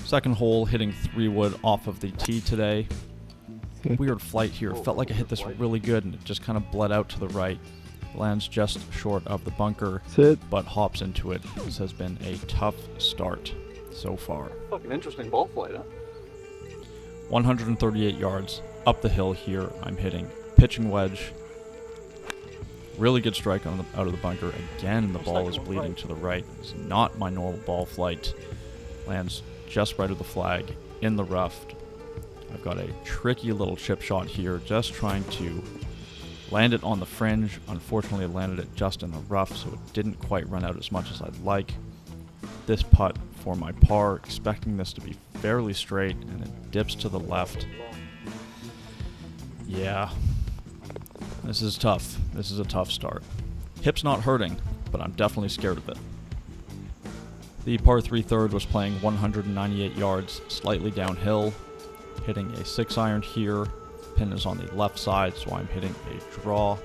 Second hole, hitting 3-wood off of the tee today. Weird flight here. Felt like I hit this really good and it just kind of bled out to the right. Lands just short of the bunker, Sit. but hops into it. This has been a tough start so far. Fucking interesting ball flight, huh? 138 yards up the hill here. I'm hitting pitching wedge. Really good strike on out of the bunker. Again, the ball is bleeding to the right. It's not my normal ball flight. Lands just right of the flag in the rough. I've got a tricky little chip shot here, just trying to land it on the fringe. Unfortunately, I landed it just in the rough, so it didn't quite run out as much as I'd like. This putt for my par, expecting this to be fairly straight, and it dips to the left. Yeah, this is tough. This is a tough start. Hip's not hurting, but I'm definitely scared of it. The par 3 third was playing 198 yards, slightly downhill, hitting a 6-iron here. Pin is on the left side, so I'm hitting a draw.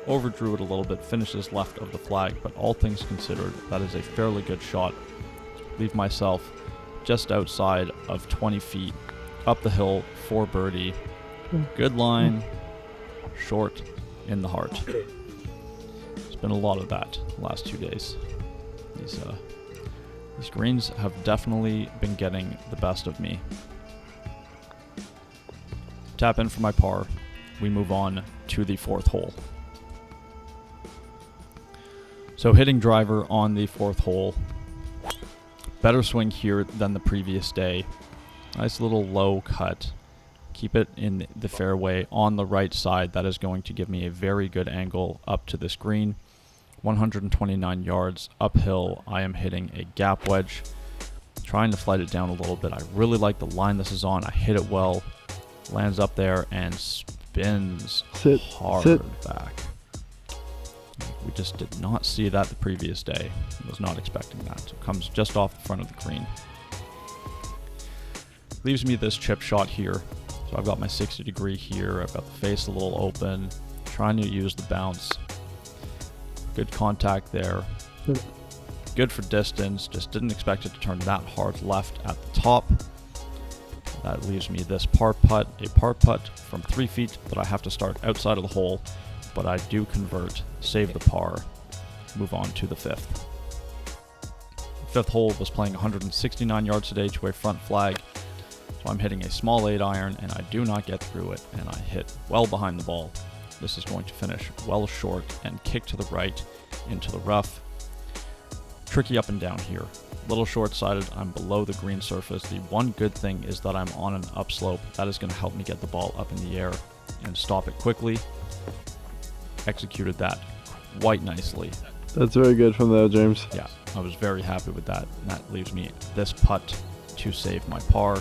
Overdrew it a little bit, finishes left of the flag, but all things considered, that is a fairly good shot. Leave myself just outside of 20 feet, up the hill for birdie. Good line, short in the heart. There's been a lot of that the last 2 days. These greens have definitely been getting the best of me. Tap in for my par. We move on to the 4th hole. So hitting driver on the 4th hole. Better swing here than the previous day. Nice little low cut. Keep it in the fairway on the right side. That is going to give me a very good angle up to this green. 129 yards uphill. I am hitting a gap wedge. Trying to flight it down a little bit. I really like the line this is on. I hit it well. Lands up there and spins hard back. We just did not see that the previous day. Was not expecting that. So it comes just off the front of the green. Leaves me this chip shot here. So I've got my 60 degree here. I've got the face a little open. Trying to use the bounce. Good contact there. Good for distance. Just didn't expect it to turn that hard left at the top. That leaves me this par putt. A par putt from 3 feet that I have to start outside of the hole. But I do convert, save the par, move on to the 5th. The 5th hole was playing 169 yards today to a front flag. So I'm hitting a small 8-iron, and I do not get through it, and I hit well behind the ball. This is going to finish well short and kick to the right into the rough. Tricky up and down here. Little short-sided, I'm below the green surface. The one good thing is that I'm on an upslope. That is going to help me get the ball up in the air and stop it quickly. Executed that quite nicely. That's very good from there, James. Yeah, I was very happy with that. And that leaves me this putt to save my par.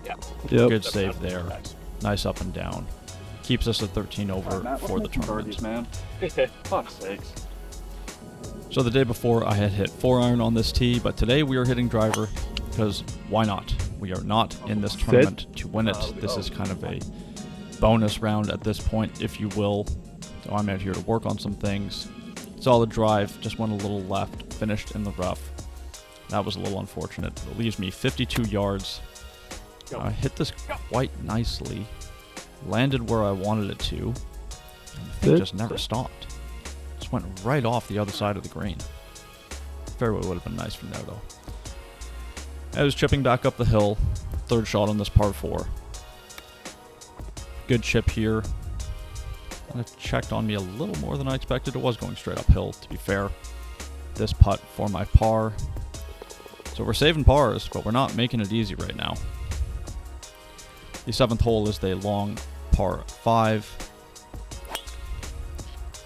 Yep. Good save there. Nice up and down. Keeps us at 13 over for the tournament. Man. Fuck's sakes. So the day before I had hit 4-iron on this tee, but today we are hitting driver because why not? We are not in this tournament to win it. This is kind of a bonus round at this point, if you will. So I'm out here to work on some things. Solid drive, just went a little left, finished in the rough. That was a little unfortunate. It leaves me 52 yards. I hit this quite nicely. Landed where I wanted it to. And the thing just never stopped. Just went right off the other side of the green. Fairway would have been nice from there though. I was chipping back up the hill. Third shot on this par 4. Good chip here. It checked on me a little more than I expected. It was going straight uphill, to be fair. This putt for my par. So we're saving pars, but we're not making it easy right now. The 7th hole is the long par 5.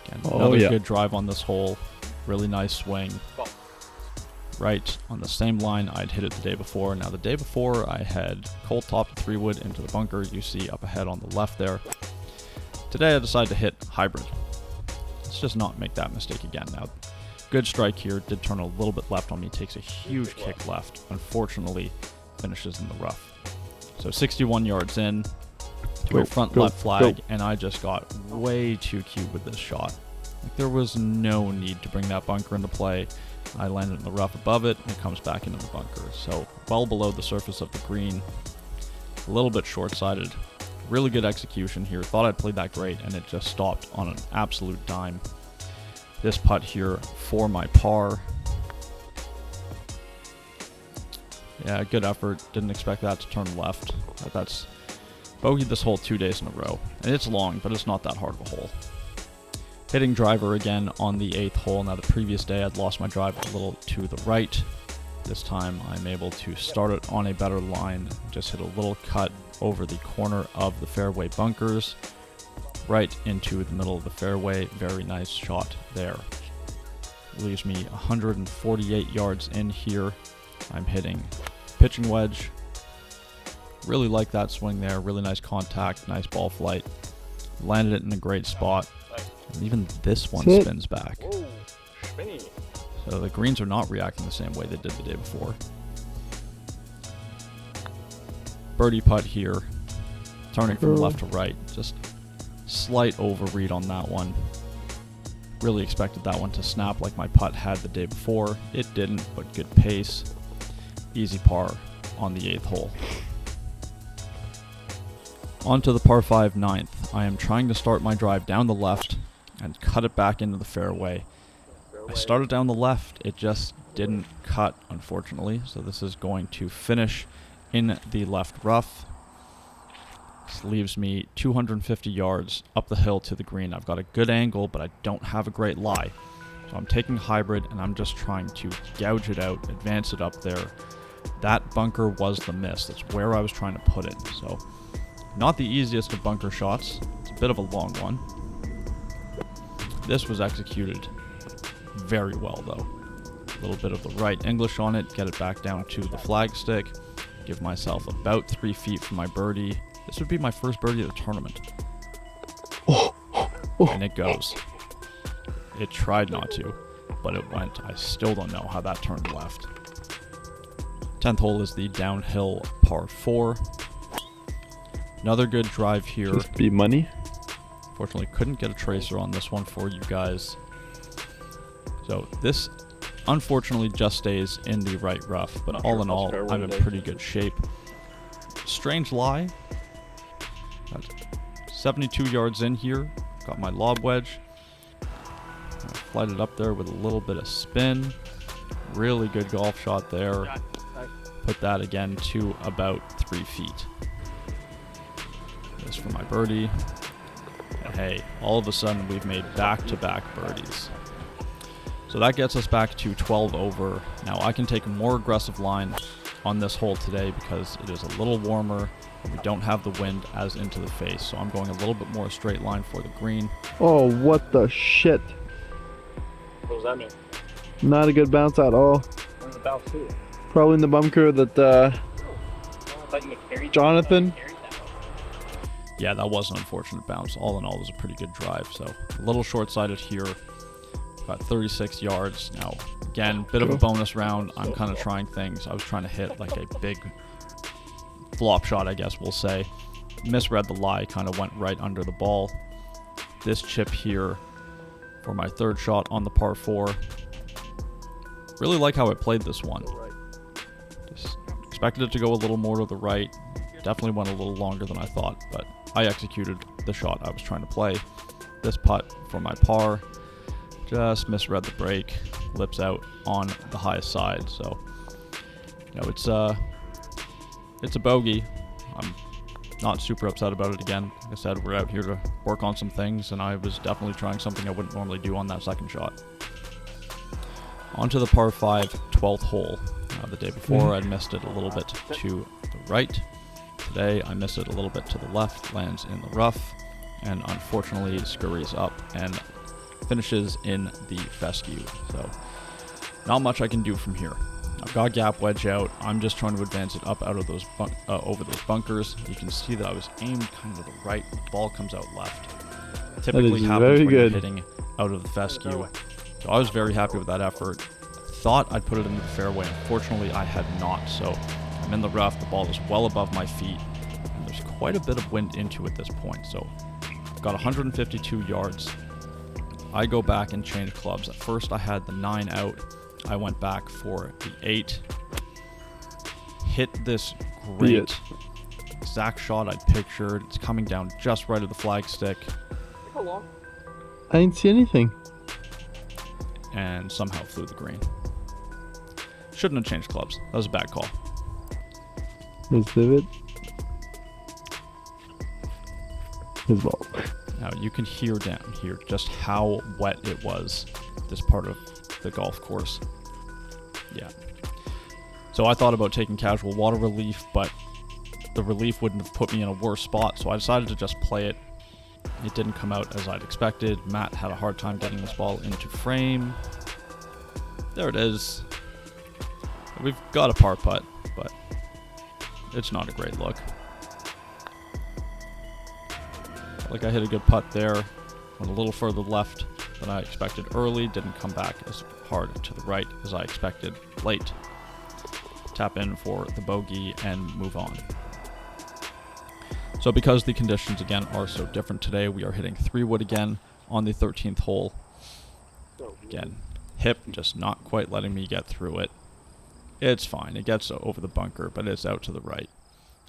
Again, another good drive on this hole. Really nice swing. Right on the same line I'd hit it the day before. Now the day before I had cold topped 3-wood into the bunker you see up ahead on the left there. Today I decided to hit hybrid. Let's just not make that mistake again. Now, good strike here. Did turn a little bit left on me. Takes a huge kick left. Unfortunately, finishes in the rough. So 61 yards in to a front left flag, and I just got way too cute with this shot. Like, there was no need to bring that bunker into play. I landed in the rough above it, and it comes back into the bunker. So well below the surface of the green. A little bit short-sided. Really good execution here. Thought I'd played that great, and it just stopped on an absolute dime. This putt here for my par. Yeah, good effort. Didn't expect that to turn left. That's bogeyed this hole 2 days in a row. And it's long, but it's not that hard of a hole. Hitting driver again on the 8th hole. Now the previous day I'd lost my drive a little to the right. This time I'm able to start it on a better line. Just hit a little cut over the corner of the fairway bunkers. Right into the middle of the fairway. Very nice shot there. Leaves me 148 yards in here. I'm hitting pitching wedge. Really like that swing there. Really nice contact. Nice ball flight. Landed it in a great spot. And even this one spins back. Whoa, spinny. So the greens are not reacting the same way they did the day before. Birdie putt here. Turning from left to right. Just slight overread on that one. Really expected that one to snap like my putt had the day before. It didn't, but good pace. Easy par on the 8th hole. On to the par 5 9th. I am trying to start my drive down the left and cut it back into the fairway. I started down the left. It just didn't cut, unfortunately. So this is going to finish in the left rough. This leaves me 250 yards up the hill to the green. I've got a good angle, but I don't have a great lie. So I'm taking hybrid, and I'm just trying to gouge it out, advance it up there. That bunker was the miss. That's where I was trying to put it. So not the easiest of bunker shots. It's a bit of a long one. This was executed very well, though. A little bit of the right English on it. Get it back down to the flagstick. Give myself about 3 feet for my birdie. This would be my first birdie of the tournament. And it goes. It tried not to, but it went. I still don't know how that turned left. 10th hole is the downhill par 4. Another good drive here. Just be money. Fortunately, couldn't get a tracer on this one for you guys. So this, unfortunately, just stays in the right rough. But all in all, I'm in pretty good shape. Strange lie. 72 yards in here. Got my lob wedge. Flighted up there with a little bit of spin. Really good golf shot there. put that again to about 3 feet. This for my birdie. And hey, all of a sudden we've made back-to-back birdies. So that gets us back to 12 over. Now I can take a more aggressive line on this hole today because it is a little warmer and we don't have the wind as into the face. So I'm going a little bit more straight line for the green. Oh, what the shit. What does that mean? Not a good bounce at all. Where's the bounce to? Probably in the bunker that I thought you had carried Jonathan. Yeah, that was an unfortunate bounce. All in all, it was a pretty good drive. So a little short-sighted here. About 36 yards. Now, again, bit of a bonus round. I'm kind of trying things. I was trying to hit like a big flop shot, I guess we'll say. Misread the lie, kind of went right under the ball. This chip here for my third shot on the par 4. Really like how I played this one. Just expected it to go a little more to the right. Definitely went a little longer than I thought, but I executed the shot I was trying to play. This putt for my par. Just misread the break, lips out on the highest side. So, you know, it's a bogey. I'm not super upset about it again. Like I said, we're out here to work on some things, and I was definitely trying something I wouldn't normally do on that second shot. On to the par 5, 12th hole. The day before, I'd missed it a little bit to the right. Today, I missed it a little bit to the left, lands in the rough, and unfortunately scurries up and finishes in the fescue. So not much I can do from here. I've got gap wedge out. I'm just trying to advance it up out of those over those bunkers. You can see that I was aimed kind of to the right. The ball comes out left. Typically happens when you're hitting out of the fescue. So I was very happy with that effort. Thought I'd put it into the fairway. Unfortunately, I had not. So I'm in the rough. The ball is well above my feet, and there's quite a bit of wind into it at this point. So I've got 152 yards. I go back and change clubs. At first I had the 9 out. I went back for the 8. Hit this great exact shot I pictured. It's coming down just right of the flagstick. How long? I didn't see anything. And somehow flew the green. Shouldn't have changed clubs. That was a bad call. His divot. His ball. Now you can hear down here just how wet it was, this part of the golf course. Yeah. So I thought about taking casual water relief, but the relief wouldn't have put me in a worse spot, so I decided to just play it. It didn't come out as I'd expected. Matt had a hard time getting this ball into frame. There it is. We've got a par putt, but it's not a great look. Like I hit a good putt there, went a little further left than I expected early, didn't come back as hard to the right as I expected late. Tap in for the bogey and move on. So because the conditions again are so different today, we are hitting 3-wood again on the 13th hole. Again, hip just not quite letting me get through it. It's fine, it gets over the bunker, but it's out to the right.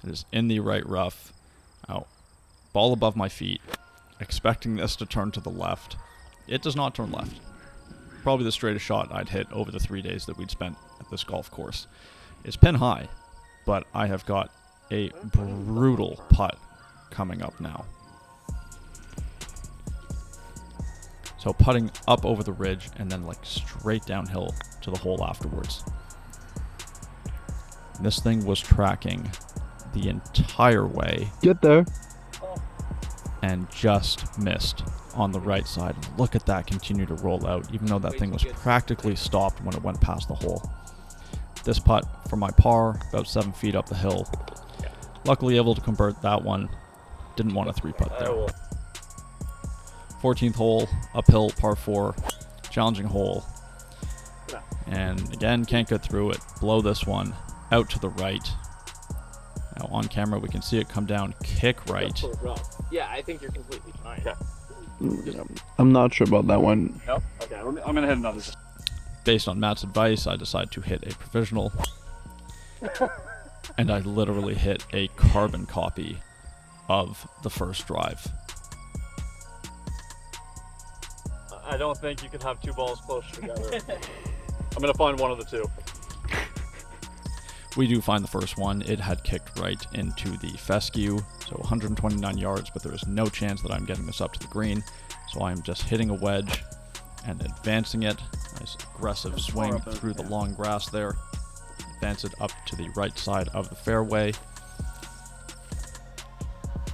It is in the right rough. Out. Ball above my feet, expecting this to turn to the left. It does not turn left. Probably the straightest shot I'd hit over the 3 days that we'd spent at this golf course. It's pin high, but I have got a brutal putt coming up now. So putting up over the ridge and then like straight downhill to the hole afterwards. This thing was tracking the entire way. Get there. And just missed on the right side. Look at that continue to roll out, even though that thing was practically stopped when it went past the hole. This putt for my par, about 7 feet up the hill. Luckily able to convert that one. Didn't want a 3-putt there. 14th hole, uphill, par 4, challenging hole. And again, can't get through it. Blow this one out to the right. Now on camera we can see it come down, kick right. Yeah, I think you're completely fine. Okay. I'm not sure about that one. Nope. Okay, I'm gonna hit another. Based on Matt's advice, I decided to hit a provisional. And I literally hit a carbon copy of the first drive. I don't think you can have 2 balls close together. I'm gonna find one of the two. We do find the first one. It had kicked right into the fescue, so 129 yards, but there is no chance that I'm getting this up to the green. So I'm just hitting a wedge and advancing it. Nice aggressive swing through the long grass there. Advance it up to the right side of the fairway.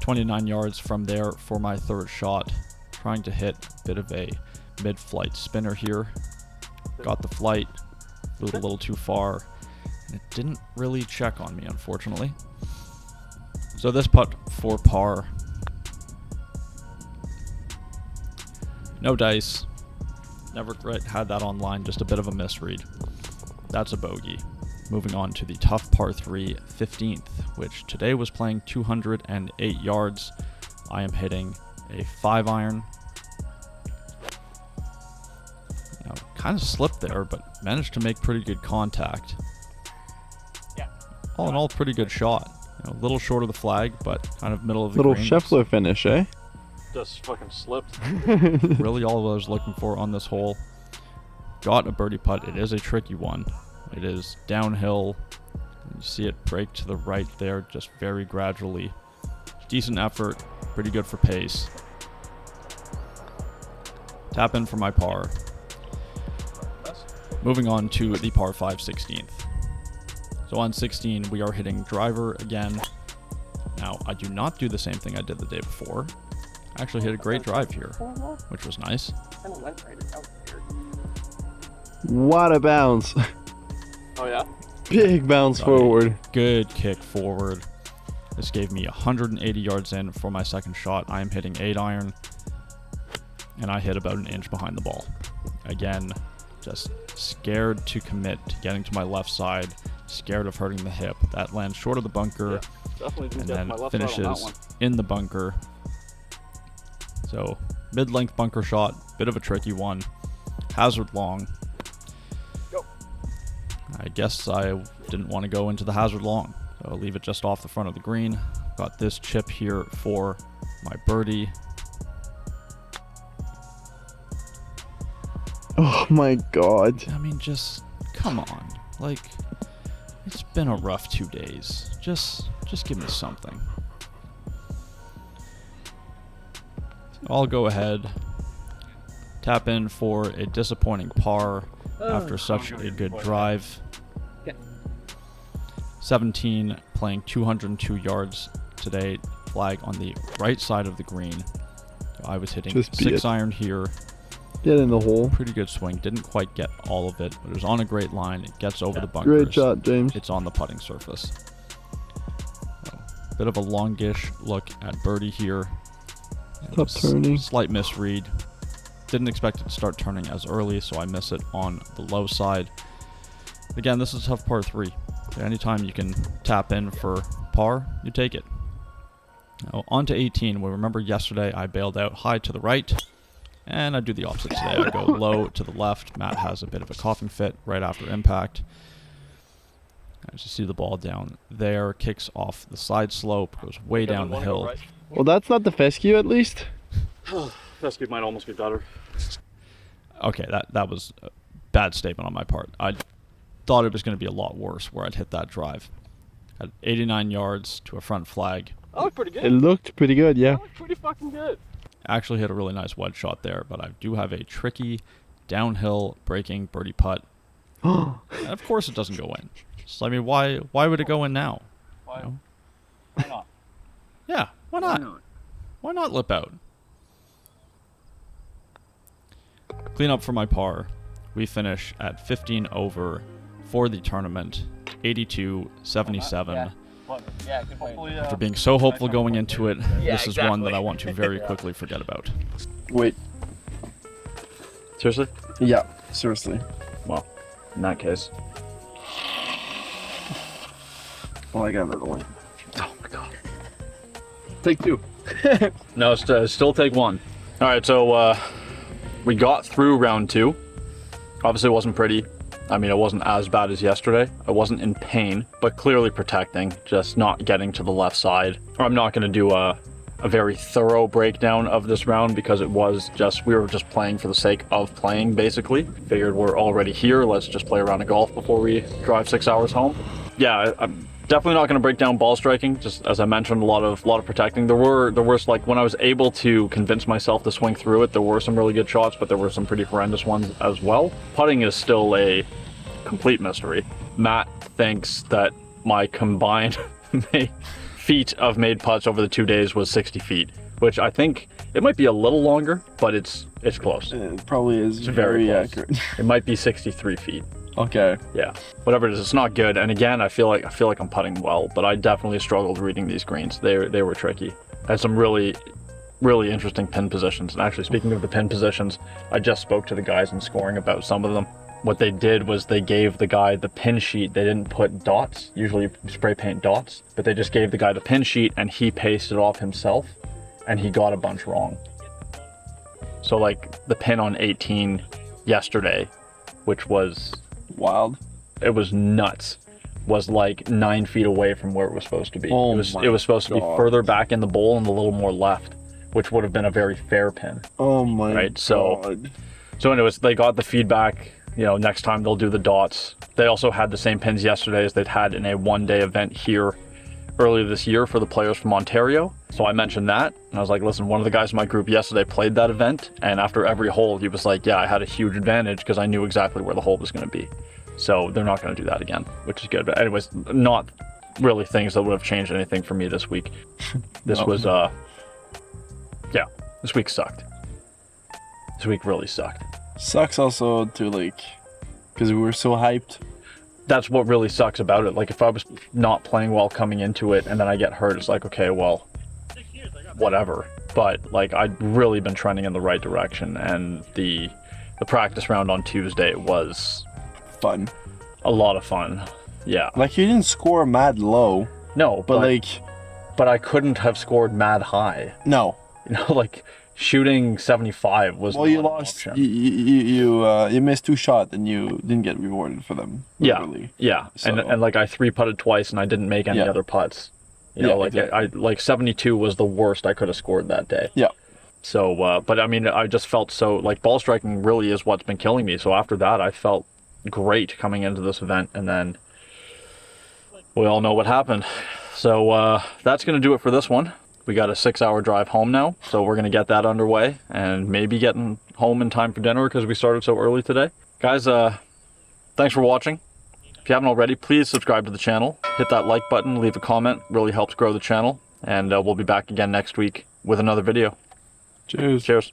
29 yards from there for my third shot. Trying to hit a bit of a mid-flight spinner here. Got the flight, flew it a little too far, and it didn't really check on me, unfortunately. So this putt for par. No dice. Never had that online, just a bit of a misread. That's a bogey. Moving on to the tough par 3, 15th, which today was playing 208 yards. I am hitting a 5-iron. Now, kind of slipped there, but managed to make pretty good contact. Yeah. All in all, pretty good shot. A little short of the flag, but kind of middle of the Little green. Scheffler finish, eh? Just fucking slipped. Really all I was looking for on this hole. Got a birdie putt. It is a tricky one. It is downhill. You see it break to the right there, just very gradually. Decent effort, pretty good for pace. Tap in for my par. Moving on to the par 5 16th. So on 16, we are hitting driver again. Now, I do not do the same thing I did the day before. I actually hit a great drive here, which was nice. Kind of went right out here. What a bounce. Oh yeah. Big bounce forward. Good kick forward. This gave me 180 yards in for my second shot. I am hitting 8-iron, and I hit about an inch behind the ball. Again, just scared to commit to getting to my left side, scared of hurting the hip. That lands short of the bunker, Definitely didn't and get then my left side on that finishes one. in the bunker. So, mid-length bunker shot, bit of a tricky one. Hazard long. Go. I guess I didn't want to go into the hazard long, so I'll leave it just off the front of the green. Got this chip here for my birdie. Oh my god. I mean, just come on. Like, it's been a rough 2 days. Just give me something. I'll go ahead, tap in for a disappointing par after such a good drive. Okay. 17, playing 202 yards today, flag on the right side of the green. I was hitting Just beat 6-iron here. Get in the hole. Pretty good swing. Didn't quite get all of it, but it was on a great line. It gets over the bunkers. Great shot, James. It's on the putting surface. So, bit of a longish look at birdie here. Top turning. Slight misread. Didn't expect it to start turning as early, so I miss it on the low side. Again, this is a tough par 3. Anytime you can tap in for par, you take it. Now, on to 18. We remember yesterday I bailed out high to the right, and I do the opposite today. I go low to the left. Matt has a bit of a coughing fit right after impact. As you see the ball down there, kicks off the side slope, goes way down the hill. Well, that's not the fescue at least. Fescue might almost be better. Okay, that was a bad statement on my part. I thought it was going to be a lot worse where I'd hit that drive. At 89 yards to a front flag. That looked pretty good. It looked pretty good, yeah. That looked pretty fucking good. Actually hit a really nice wedge shot there, but I do have a tricky downhill breaking birdie putt. And of course it doesn't go in. So, I mean, why would it go in now? Why? You know? Why not? Yeah, why not? Why not lip out? Clean up for my par. We finish at 15 over for the tournament, 82-77. Yeah, good point. After being so hopeful going into it, Yeah, this is one that exactly. I want to very quickly forget about. Wait. Seriously? Yeah, seriously. Well, in that case. Oh, I got another one. Oh my god. Take 2. No, still take 1. All right, so we got through round 2. Obviously, it wasn't pretty. I mean, it wasn't as bad as yesterday. I wasn't in pain, but clearly protecting, just not getting to the left side. I'm not going to do a very thorough breakdown of this round because it was just, we were just playing for the sake of playing, basically. Figured we're already here. Let's just play a round of golf before we drive 6 hours home. yeah, I'm definitely not going to break down ball striking. Just as I mentioned, a lot of protecting. There were like when I was able to convince myself to swing through it, there were some really good shots, but there were some pretty horrendous ones as well. Putting is still a complete mystery. Matt thinks that my combined feet of made putts over the 2 days was 60 feet, which I think it might be a little longer, but it's close. It probably is very very close. accurate. It might be 63 feet. Okay. Yeah, whatever it is, it's not good. And again, I feel like I'm putting well, but I definitely struggled reading these greens. They were tricky. I had some really interesting pin positions. And actually, speaking of the pin positions, I just spoke to the guys in scoring about some of them. What they did was they gave the guy the pin sheet. They didn't put dots. Usually you spray paint dots, but they just gave the guy the pin sheet and he pasted off himself, and he got a bunch wrong. So like the pin on 18 yesterday, which was Wild. it was nuts, was like 9 feet away from where it was supposed to be. Oh it was supposed to be God. further back in the bowl and a little more left, which would have been a very fair pin. Oh my Right, so- God. So anyways, they got the feedback, you know, next time they'll do the dots. They also had the same pins yesterday as they'd had in a one-day event here earlier this year for the players from Ontario. So I mentioned that, and I was like, listen, one of the guys in my group yesterday played that event, and after every hole, he was like, yeah, I had a huge advantage because I knew exactly where the hole was going to be. So they're not going to do that again, which is good. But anyways, not really things that would have changed anything for me this week. This No. was, yeah, this week sucked. This week really sucked. Sucks also to like, because we were so hyped. That's what really sucks about it. Like if I was not playing well coming into it and then I get hurt, it's like, okay, well, whatever. But like I'd really been trending in the right direction, and the practice round on Tuesday was Fun. a lot of fun. Yeah. Like you didn't score mad low, No, but like but I couldn't have scored mad high. no. You know, like shooting 75 was Well, you not an lost. option. You missed 2 shots and you didn't get rewarded for them. Yeah, literally. yeah, So- and like I 3-putted twice and I didn't make any Yeah. other putts. You know, Yeah, like exactly. I like 72 was the worst I could have scored that day. Yeah. So, but I mean, I just felt so like ball striking really is what's been killing me. So after that, I felt great coming into this event, and then we all know what happened. So that's gonna do it for this one. We got a 6-hour drive home now, so we're gonna get that underway and maybe getting home in time for dinner because we started so early today. Guys, thanks for watching. If you haven't already, please subscribe to the channel. Hit that like button, leave a comment, really helps grow the channel. And we'll be back again next week with another video. Cheers. Cheers.